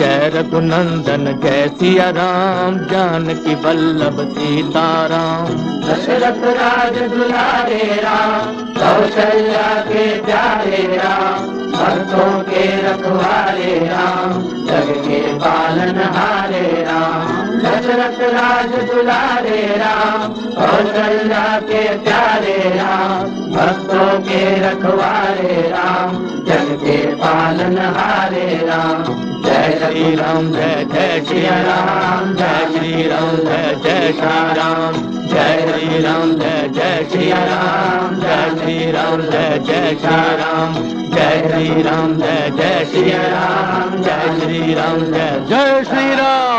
जय रघुनंदन जय सिया राम, जानकी वल्लभ सीताराम। दशरथ राज दुलारे राम, कौशल्या के प्यारे राम, भक्तों के रखवाले राम, जग के पालनहारे राम। दशरथ राज दुलारे राम, कौशल्या के प्यारे राम, भक्तों के रखवाले राम, जग के पालनहारे राम। जय श्री राम जय जय श्री राम, जय श्री राम जय जय श्री राम, जय श्री राम जय जय श्री राम, जय श्री राम जय जय श्री राम, जय श्री राम जय जय श्री राम, जय श्री राम जय जय श्री राम।